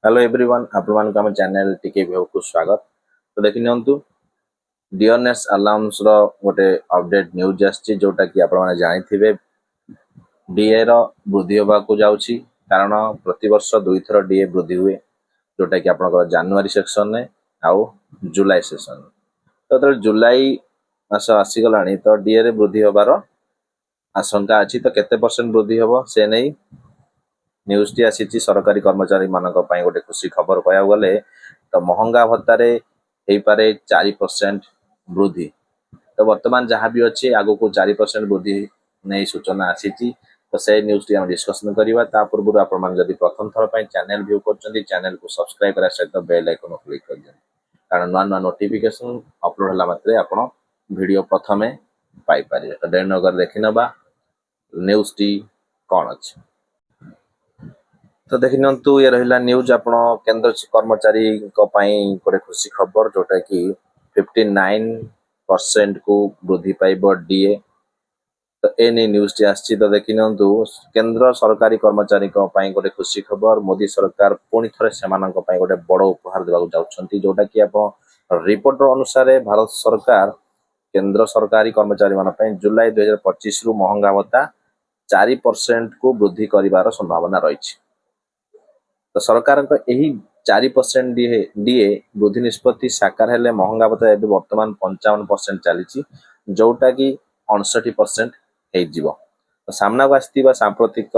Hello everyone आपन आम channel टीके व्यू को स्वागत। तो देखि नियंतु डियरनेस अलाउंस रो गोटे अपडेट न्यूज आछि जोटा कि आपन माने जानि थिबे डीए रो वृद्धि होबा को जाउछि। कारण प्रति वर्ष दुई थर डीए वृद्धि हुए जोटा कि आपन जनवरी सेक्शन ने आउ जुलाई सेक्शन। तो जुलाई मास आसी गलानी तो डीए रे वृद्धि होबार आशंका अछि। तो केते परसेंट वृद्धि होबो से नै न्यूज टी आसी सरकारी कर्मचारी मानक गोटे खुशी खबर कह गले तो महंगा भत्तारे हो पारे 4% वृद्धि। तो वर्तमान जहाँ भी अच्छे आगो को 4% वृद्धि नहीं सूचना आसी। तो से न्यूज टी हम डिस्कसन करवा पूर्व आपड़ी प्रथम थर पर चैनल व्यू कर चैनल को सब्सक्राइब करने सहित बेल आइकन क्लिक कर दिया कारण नुआ नुआ नोटिफिकेशन अपलोड होला मात्रे आपण वीडियो प्रथमे पाई पारे। तो डेढ़ नगर देखि नबा न्यूज टी कौन अच्छे। तो देखि नियंतु ये रहिला न्यूज आपण केंद्र कर्मचारी गोटे खुशी खबर जोटा कि 59% को वृद्धि पाइब डीए। तो एने न्यूज टी आछि। तो देखि नियंतु केंद्र सरकारी कर्मचारी गोटे खुशी खबर मोदी सरकार पुणी थरे सेमानक पई गोटे बड़ उपहार देबाक जाउछंती जोटा कि आपण रिपोर्ट अनुसार भारत सरकार केंद्र सरकारी कर्मचारी मान पई जुलाई 2025 रु महंगा भत्ता 4% को वृद्धि करिवार संभावना रही। तो सरकार यही 4% डीए वृद्धि निष्पत्ति साकार हेले महंगा भत्ता एवं वर्तमान 55% चली जोटा कि 59% हो। तो सामना को आसथिबा सांप्रतिक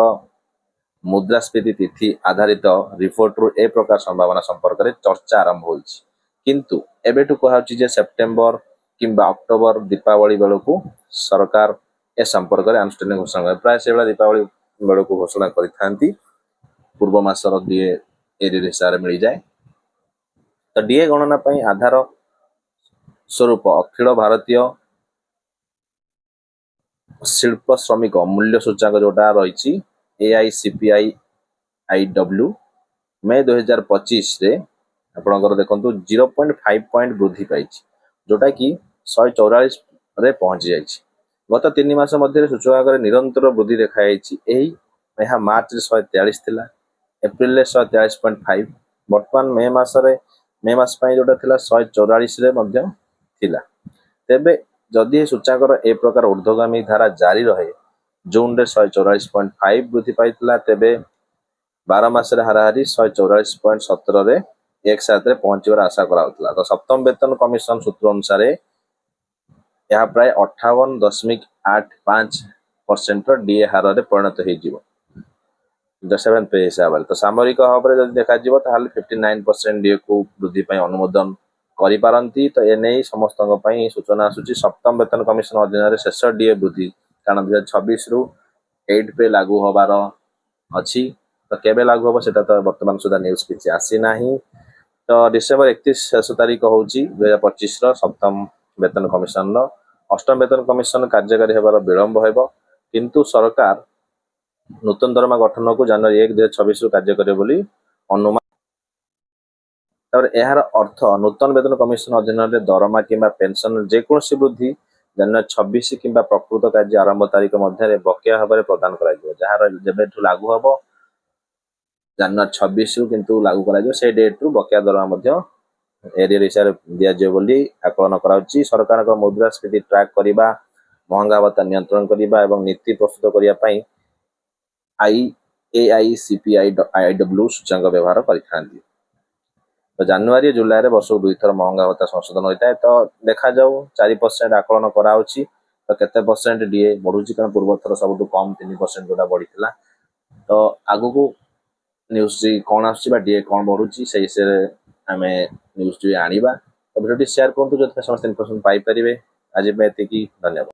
मुद्रास्फीति तिथि आधारित रिपोर्ट रु ए प्रकार संभावना संपर्क में चर्चा आरंभ होइछि। किंतु एबेटु कहउछि जे सेप्टेम्बर किंबा अक्टोबर दीपावली बेलू सरकार ए संपर्क में आनुष्ठानिक घोषणा प्राय से दीपावली बेलू घोषणा करि पूर्व मासर डीए एरियर हिसाब से मिल जाए। तो डीए गणना पई आधार स्वरूप अखिल भारतीय शिल्प श्रमिक मूल्य सूचकांक जोटा रही AICPI-IW मे 2025 रे आपणकर देखंतु 0.5 पॉइंट वृद्धि पाई जोटा कि 144 रे पहुंची जाइए। गत 3 मास मध्य सूचकांक निरंतर वृद्धि देखाई। मार्च 143 थिला, एप्रिल 143.5, वर्तमान मे मास जोटा थिला 144 रे मध्य थिला। तेबे जदि सूचकांकर ए प्रकार ऊर्ध्वगामी धारा जारी रहे जून रे 144.5 वृद्धि पाइथिला तेबे 12 मास रे हाराहारी 144.17 रे एक साथ रे पहुंचीबार आशा कराउतला। तो सप्तम वेतन कमिशन सूत्र अनुसार यह प्राय 58.85% डीए हार रे परिणत हो 7 पे हिसाब। तो सामरिक भाव में देखा 59% डीए को वृद्धि अनुमोदन करिपारंती। तो एने समस्त सूचना आसूची सप्तम वेतन कमिशन अधीन शेष डीए वृद्धि कारण 2026 रु 8 पे लागू होबार अच्छी। तो केबे लागू हम सेटा तो वर्तमान सुधा न्यूज किसी आसी नाही। तो डिसेम्बर 31 शेष तारीख हूँ 2025 सप्तम वेतन कमिशन अष्टम वेतन कमिशन कार्यकारी होबार विलंब हो किंतु सरकार नूतन दरमा गठन को जनवरी 1 2026 कार्य करे बोली अनुमान। यार अर्थ नूतन वेतन कमिशन अधीन दरमा किंबा पेंशन जेकोसी वृद्धि जनवरी 26 किंबा प्रकृत कार्य आरंभ तारीख मध्य बकेया भाव में प्रदान कर जार जेबेठू लागू हम जनवरी 26 किंतु लागू कर डेट रु बकेया दरमा एरियर हिसाब से दिज्व बोली आकलन कराउछि। सरकार मुद्रास्फीति ट्रैक करने महंगा भत्ता नियंत्रण करने और नीति प्रस्तुत करने AICPI-IW सूचकांक व्यवहार करते। तो जनवरी जुलाई रे वर्ष 2 थर महंगा भत्ता संशोधन होता है। तो देखा जाऊ 4% आकलन कराउछि। तो केते परसेंट डीए बढ़ुची कारण पूर्व थर सब कम 3% जोटा बढ़ी। तो आगु को न्यूज कौन आसुची डीए कौन बढ़ुची से आम न्यूज आनिबा। तो वीडियो शेयर करूँ जो समस्त इनफॉरमेशन पाई परिबे। आज में एतिकी, धन्यवाद।